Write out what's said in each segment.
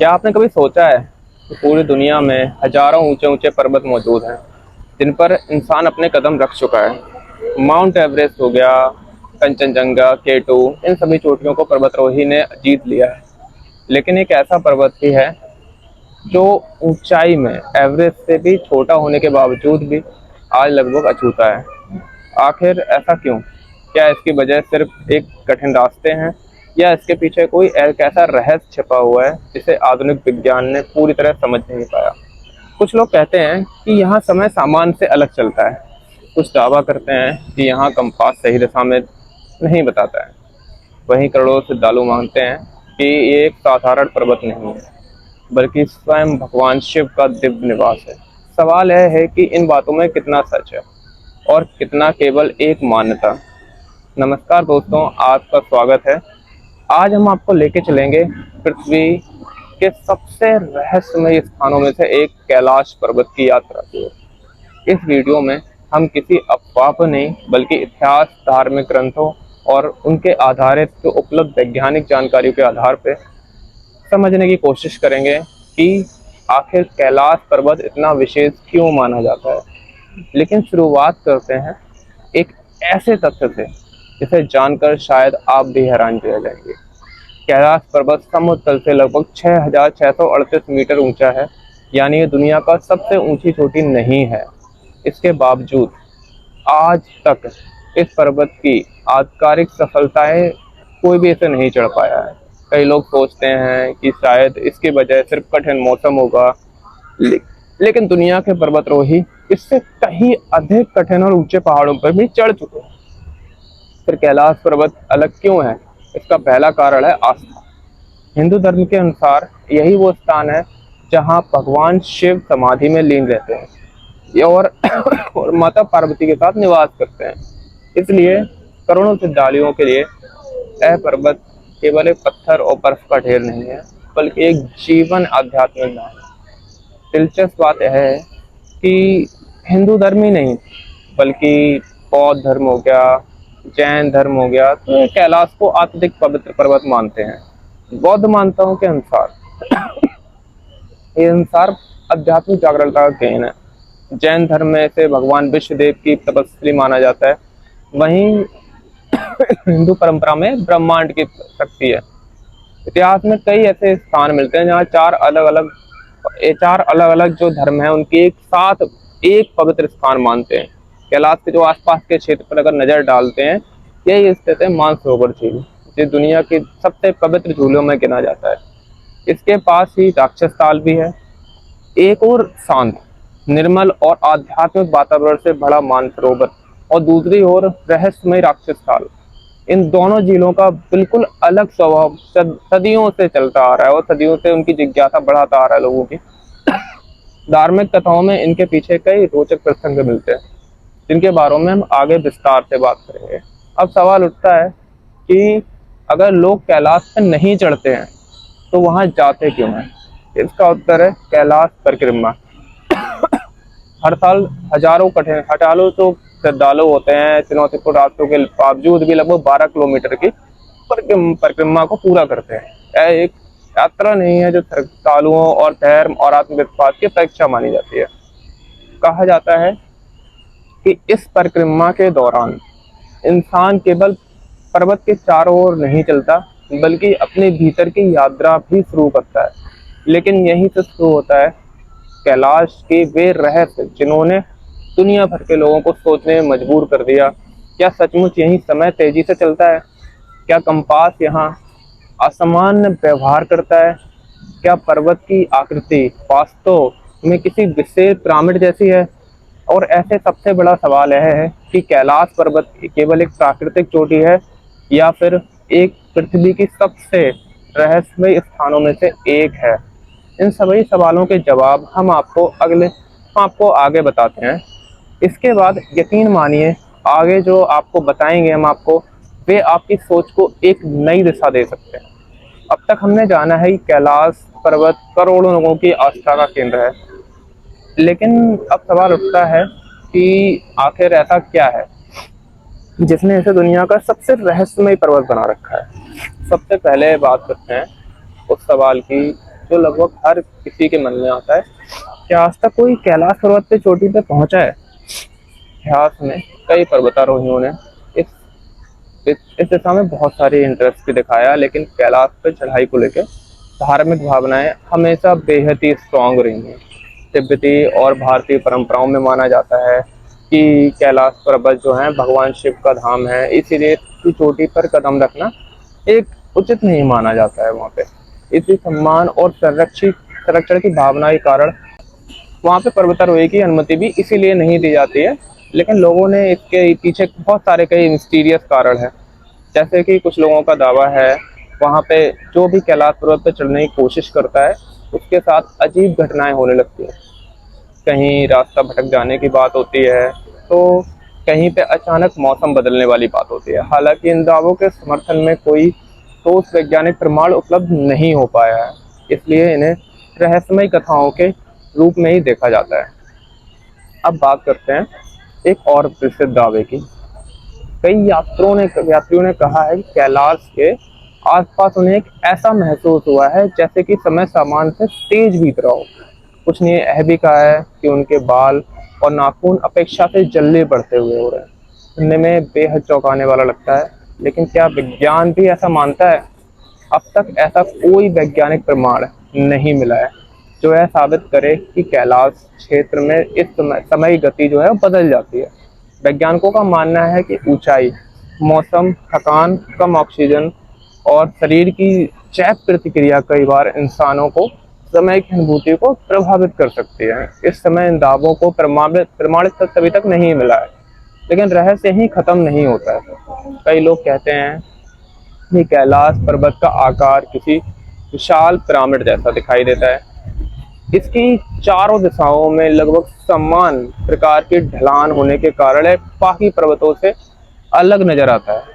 क्या आपने कभी सोचा है कि पूरी दुनिया में हजारों ऊंचे ऊंचे पर्वत मौजूद हैं जिन पर इंसान अपने कदम रख चुका है। माउंट एवरेस्ट हो गया, कंचनजंगा, केटू, इन सभी चोटियों को पर्वतारोही ने जीत लिया है। लेकिन एक ऐसा पर्वत भी है जो ऊंचाई में एवरेस्ट से भी छोटा होने के बावजूद भी आज लगभग अछूता है। आखिर ऐसा क्यों? क्या इसकी वजह सिर्फ एक कठिन रास्ते हैं, या इसके पीछे कोई एक ऐसा रहस्य छिपा हुआ है जिसे आधुनिक विज्ञान ने पूरी तरह समझ नहीं पाया? कुछ लोग कहते हैं कि यहाँ समय सामान्य से अलग चलता है। कुछ दावा करते हैं कि यहाँ कंपास सही दिशा में नहीं बताता है। वहीं करोड़ों श्रद्धालु मानते हैं कि ये एक साधारण पर्वत नहीं है, बल्कि स्वयं भगवान शिव का दिव्य निवास है। सवाल यह है कि इन बातों में कितना सच है और कितना केवल एक मान्यता। नमस्कार दोस्तों, आपका स्वागत है। आज हम आपको लेके चलेंगे पृथ्वी के सबसे रहस्यमय स्थानों में से एक कैलाश पर्वत की यात्रा की ओर। इस वीडियो में हम किसी अफवाह पर नहीं, बल्कि इतिहास, धार्मिक ग्रंथों और उनके आधारित जो उपलब्ध वैज्ञानिक जानकारी के आधार पर समझने की कोशिश करेंगे कि आखिर कैलाश पर्वत इतना विशेष क्यों माना जाता है। लेकिन शुरुआत करते हैं एक ऐसे तथ्य से जिसे जानकर शायद आप भी हैरान रह जाएंगे। कैलाश पर्वत समुद्र तल से लगभग 6,638 मीटर ऊंचा है, यानी ये दुनिया का सबसे ऊंची चोटी नहीं है। इसके बावजूद आज तक इस पर्वत की आधिकारिक सफलताएं कोई भी इसे नहीं चढ़ पाया है। कई लोग सोचते हैं कि शायद इसकी वजह सिर्फ कठिन मौसम होगा, ले, लेकिन दुनिया के पर्वतारोही इससे कहीं अधिक कठिन और ऊंचे पहाड़ों पर भी चढ़ चुके हैं। फिर कैलाश पर्वत अलग क्यों है? इसका पहला कारण है आस्था। हिंदू धर्म के अनुसार यही वो स्थान है जहां भगवान शिव समाधि में लीन रहते हैं और, और माता पार्वती के साथ निवास करते हैं। इसलिए करोड़ों श्रद्धालुओं के लिए यह पर्वत केवल एक पत्थर और बर्फ का ढेर नहीं है, बल्कि एक जीवन आध्यात्मिक धाम है। दिलचस्प बात यह है कि हिंदू धर्म ही नहीं, बल्कि बौद्ध धर्म हो गया, जैन धर्म हो गया, तो ये कैलाश को अत्यधिक पवित्र पर्वत मानते हैं। बौद्ध मान्यताओं के अनुसार ये अनुसार आध्यात्मिक जागरूकता का केंद्र है। जैन धर्म में इसे भगवान विष्णुदेव की तपस्वी माना जाता है। वहीं हिंदू परंपरा में ब्रह्मांड की शक्ति है। इतिहास में कई ऐसे स्थान मिलते हैं जहाँ चार अलग अलग जो धर्म है उनकी एक साथ एक पवित्र स्थान मानते हैं। कैलाश के जो आसपास के क्षेत्र पर अगर नजर डालते हैं, यही स्थित है मानसरोवर झील, जो दुनिया के सबसे पवित्र झीलों में गिना जाता है। इसके पास ही राक्षस ताल भी है, एक और शांत, निर्मल और आध्यात्मिक वातावरण से भरा मानसरोवर, और दूसरी ओर रहस्यमय राक्षस ताल। इन दोनों झीलों का बिल्कुल अलग स्वभाव सदियों से चलता आ रहा है और सदियों से उनकी जिज्ञासा बढ़ाता आ रहा है लोगों की। धार्मिक कथाओं में इनके पीछे कई रोचक प्रसंग मिलते हैं, जिनके बारे में हम आगे विस्तार से बात करेंगे। अब सवाल उठता है कि अगर लोग कैलाश पे नहीं चढ़ते हैं तो वहां जाते क्यों हैं? इसका उत्तर है कैलाश परिक्रमा। हर साल हजारों तो श्रद्धालु होते हैं, चुनौतीपूर्ण रास्तों के बावजूद भी लगभग 12 किलोमीटर की परिक्रमा को पूरा करते हैं। यह एक यात्रा नहीं है जो श्रद्धालुओं और धैर्य और आत्मविश्वास की परीक्षा मानी जाती है। कहा जाता है कि इस परिक्रमा के दौरान इंसान केवल पर्वत के चारों ओर नहीं चलता, बल्कि अपने भीतर की यात्रा भी शुरू करता है। लेकिन यहीं से शुरू होता है कैलाश के वे रहस्य जिन्होंने दुनिया भर के लोगों को सोचने में मजबूर कर दिया। क्या सचमुच यही समय तेजी से चलता है? क्या कंपास यहाँ असामान्य व्यवहार करता है? क्या पर्वत की आकृति वास्तव में किसी विशेष पिरामिड जैसी है? और ऐसे सबसे बड़ा सवाल यह है कि कैलाश पर्वत केवल एक प्राकृतिक चोटी है, या फिर एक पृथ्वी की सबसे रहस्यमय स्थानों में से एक है? इन सभी सवालों के जवाब हम आपको आगे बताते हैं। इसके बाद यकीन मानिए, आगे जो आपको बताएंगे हम आपको, वे आपकी सोच को एक नई दिशा दे सकते हैं। अब तक हमने जाना है कि कैलाश पर्वत करोड़ों लोगों की आस्था का केंद्र है, लेकिन अब सवाल उठता है कि आखिर ऐसा क्या है जिसने इसे दुनिया का सबसे रहस्यमय पर्वत बना रखा है। सबसे पहले बात करते हैं उस सवाल की जो लगभग हर किसी के मन में आता है, क्या आज तक कोई कैलाश पर्वत पे चोटी पे पहुंचा है? इतिहास में कई पर्वतारोहियों ने इस इस दिशा में बहुत सारी इंटरेस्ट भी दिखाया, लेकिन कैलाश पे चढ़ाई को लेकर धार्मिक भावनाएं हमेशा बेहद ही स्ट्रांग रही हैं। तिब्बती और भारतीय परंपराओं में माना जाता है कि कैलाश पर्वत जो है भगवान शिव का धाम है, इसीलिए इसकी चोटी पर कदम रखना एक उचित नहीं माना जाता है वहाँ पे। इसी सम्मान और संरक्षण की भावना के कारण वहाँ पे पर्वतारोही की अनुमति भी इसीलिए नहीं दी जाती है। लेकिन लोगों ने इसके पीछे बहुत सारे कई मिस्टीरियस कारण है। जैसे कि कुछ लोगों का दावा है वहाँ पे जो भी कैलाश पर्वत पे चढ़ने की कोशिश करता है उसके साथ अजीब घटनाएं होने लगती हैं। कहीं रास्ता भटक जाने की बात होती है, तो कहीं पे अचानक मौसम बदलने वाली बात होती है। हालांकि इन दावों के समर्थन में कोई ठोस वैज्ञानिक प्रमाण उपलब्ध नहीं हो पाया है, इसलिए इन्हें रहस्यमय कथाओं के रूप में ही देखा जाता है। अब बात करते हैं एक और प्रसिद्ध दावे की। कई यात्रियों ने कहा है कि कैलाश के आसपास उन्हें एक ऐसा महसूस हुआ है जैसे कि समय सामान्य से तेज बीत रहा हो। कुछ ने यह भी कहा है कि उनके बाल और नाखून अपेक्षा से जल्दी बढ़ते हुए हो रहे हैं। सुनने में बेहद चौंकाने वाला लगता है, लेकिन क्या विज्ञान भी ऐसा मानता है? अब तक ऐसा कोई वैज्ञानिक प्रमाण नहीं मिला है जो यह साबित करे कि कैलाश क्षेत्र में इस समय गति जो है वो बदल जाती है। वैज्ञानिकों का मानना है कि ऊंचाई, मौसम, थकान, कम ऑक्सीजन और शरीर की जैव प्रतिक्रिया कई बार इंसानों को समय की अनुभूति को प्रभावित कर सकती है। इस समय इन दावों को प्रमाणित तक अभी तक नहीं मिला है, लेकिन रहस्य ही खत्म नहीं होता है। कई लोग कहते हैं कि कैलाश पर्वत का आकार किसी विशाल पिरामिड जैसा दिखाई देता है। इसकी चारों दिशाओं में लगभग समान प्रकार की ढलान होने के कारण है बाकी पर्वतों से अलग नजर आता है।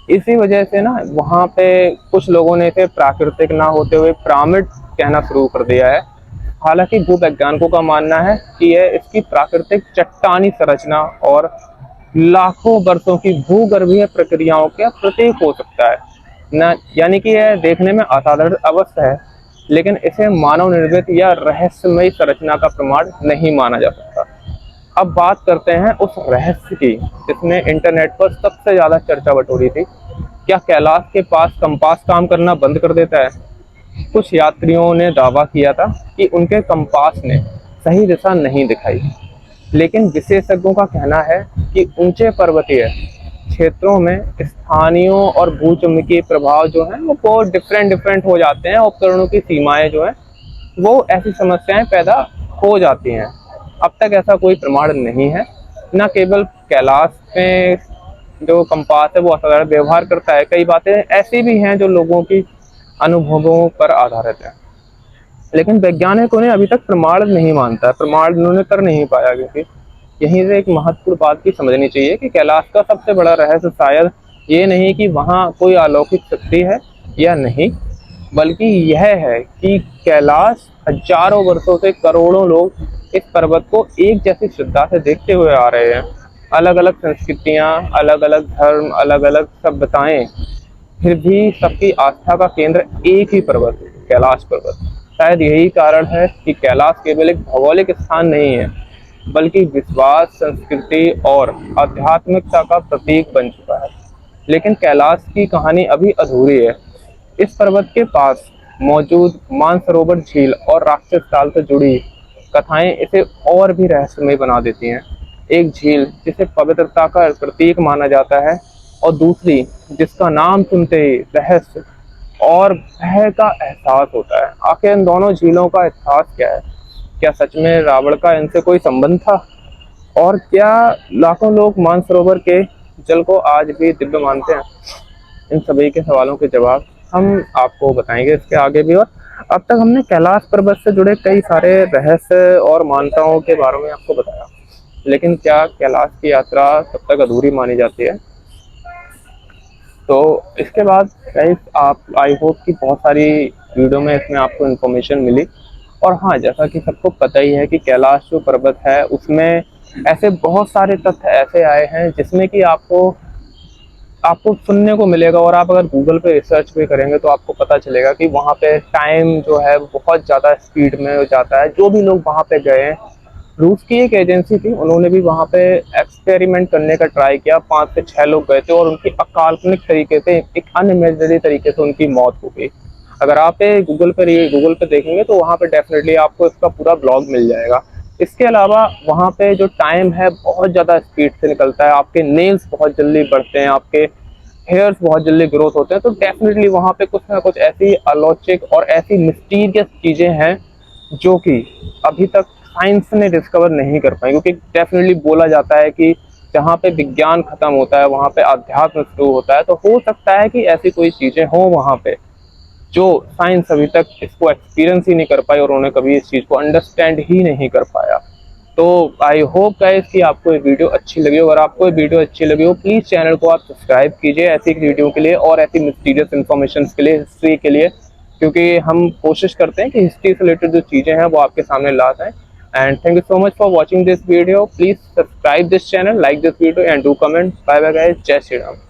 इसी वजह से ना वहाँ पे कुछ लोगों ने इसे प्राकृतिक ना होते हुए पिरामिड कहना शुरू कर दिया है। हालांकि भूवैज्ञानिकों का मानना है कि यह इसकी प्राकृतिक चट्टानी संरचना और लाखों वर्षों की भूगर्भीय प्रक्रियाओं का प्रतीक हो सकता है न, यानी कि यह देखने में असाधारण अवस्था है, लेकिन इसे मानव निर्मित या रहस्यमय संरचना का प्रमाण नहीं माना जा सकता। अब बात करते हैं उस रहस्य की जिसने इंटरनेट पर सबसे ज्यादा चर्चा बटोरी थी। क्या कैलाश के पास कंपास काम करना बंद कर देता है? कुछ यात्रियों ने दावा किया था कि उनके कंपास ने सही दिशा नहीं दिखाई, लेकिन विशेषज्ञों का कहना है कि ऊंचे पर्वतीय क्षेत्रों में स्थानीय और भूचुंबकीय प्रभाव जो है वो बहुत डिफरेंट हो जाते हैं। उपकरणों की सीमाएं जो है वो ऐसी समस्याएं पैदा हो जाती हैं। अब तक ऐसा कोई प्रमाण नहीं है। न केवल कैलाश में जो कंपास है वो असाधारण व्यवहार करता है, कई बातें ऐसी भी हैं जो लोगों की अनुभवों पर आधारित है, लेकिन वैज्ञानिकों ने अभी तक प्रमाण नहीं मानता है, प्रमाण उन्होंने कर नहीं पाया। क्योंकि यहीं से एक महत्वपूर्ण बात की समझनी चाहिए कि कैलाश का सबसे बड़ा रहस्य शायद ये नहीं कि वहाँ कोई अलौकिक शक्ति है या नहीं, बल्कि यह है कि कैलाश हजारों वर्षों से करोड़ों लोग इस पर्वत को एक जैसी श्रद्धा से देखते हुए आ रहे हैं। अलग अलग संस्कृतियाँ, अलग अलग धर्म, अलग अलग सभ्यताएं, फिर भी सबकी आस्था का केंद्र एक ही पर्वत, कैलाश पर्वत। शायद यही कारण है कि कैलाश केवल एक भौगोलिक स्थान नहीं है, बल्कि विश्वास, संस्कृति और आध्यात्मिकता का प्रतीक बन चुका है। लेकिन कैलाश की कहानी अभी अधूरी है। इस पर्वत के पास मौजूद मानसरोवर झील और राक्षस काल से जुड़ी कथाएं इसे और भी रहस्यमय बना देती हैं। एक झील जिसे पवित्रता का प्रतीक माना जाता है, और दूसरी जिसका नाम सुनते ही रहस्य और भय का एहसास होता है। आखिर इन दोनों झीलों का इतिहास क्या है? क्या सच में रावण का इनसे कोई संबंध था? और क्या लाखों लोग मानसरोवर के जल को आज भी दिव्य मानते हैं? इन सभी के सवालों के जवाब हम आपको बताएंगे इसके आगे भी। और अब तक हमने कैलाश पर्वत से जुड़े कई सारे रहस्य और मान्यताओं के बारे में आपको बताया, लेकिन क्या कैलाश की यात्रा तब तक अधूरी मानी जाती है? तो इसके बाद गाइस, आप आई होप कि बहुत सारी वीडियो में इसमें आपको इन्फॉर्मेशन मिली। और हाँ, जैसा कि सबको पता ही है कि कैलाश जो पर्वत है उसमें ऐसे बहुत सारे तथ्य ऐसे आए हैं जिसमें कि आपको आपको सुनने को मिलेगा, और आप अगर गूगल पे रिसर्च भी करेंगे तो आपको पता चलेगा कि वहाँ पे टाइम जो है वो बहुत ज़्यादा स्पीड में हो जाता है। जो भी लोग वहाँ पे गए हैं, रूस की एक एजेंसी थी, उन्होंने भी वहाँ पे एक्सपेरिमेंट करने का ट्राई किया। 5 से 6 लोग गए थे और उनकी अकाल्पनिक तरीके से, एक अनइमेजिनरी तरीके से उनकी मौत हो गई। अगर आप गूगल पे देखेंगे तो वहाँ पे डेफिनेटली आपको इसका पूरा ब्लॉग मिल जाएगा। इसके अलावा वहाँ पे जो टाइम है बहुत ज़्यादा स्पीड से निकलता है, आपके नेल्स बहुत जल्दी बढ़ते हैं, आपके हेयर्स बहुत जल्दी ग्रोथ होते हैं। तो डेफिनेटली वहाँ पे कुछ ना कुछ ऐसी अलौकिक और ऐसी मिस्टीरियस चीज़ें हैं जो कि अभी तक साइंस ने डिस्कवर नहीं कर पाई। क्योंकि डेफिनेटली बोला जाता है कि जहाँ पे विज्ञान खत्म होता है वहाँ पे अध्यात्म शुरू होता है। तो हो सकता है कि ऐसी कोई चीज़ें हों वहाँ पे जो साइंस अभी तक इसको एक्सपीरियंस ही नहीं कर पाई और उन्होंने कभी इस चीज़ को अंडरस्टैंड ही नहीं कर पाया। तो आई होप गाइस कि आपको ये वीडियो अच्छी लगी हो। अगर आपको ये वीडियो अच्छी लगी हो, प्लीज़ चैनल को आप सब्सक्राइब कीजिए ऐसी वीडियो के लिए और ऐसी मिस्टीरियस इन्फॉर्मेशन के लिए, हिस्ट्री के लिए। क्योंकि हम कोशिश करते हैं कि हिस्ट्री से रिलेटेड जो चीज़ें हैं वो आपके सामने लाते हैं। And thank you so much for watching this video. Please subscribe this channel, like this video and do comment. Bye bye guys, जय श्री राम।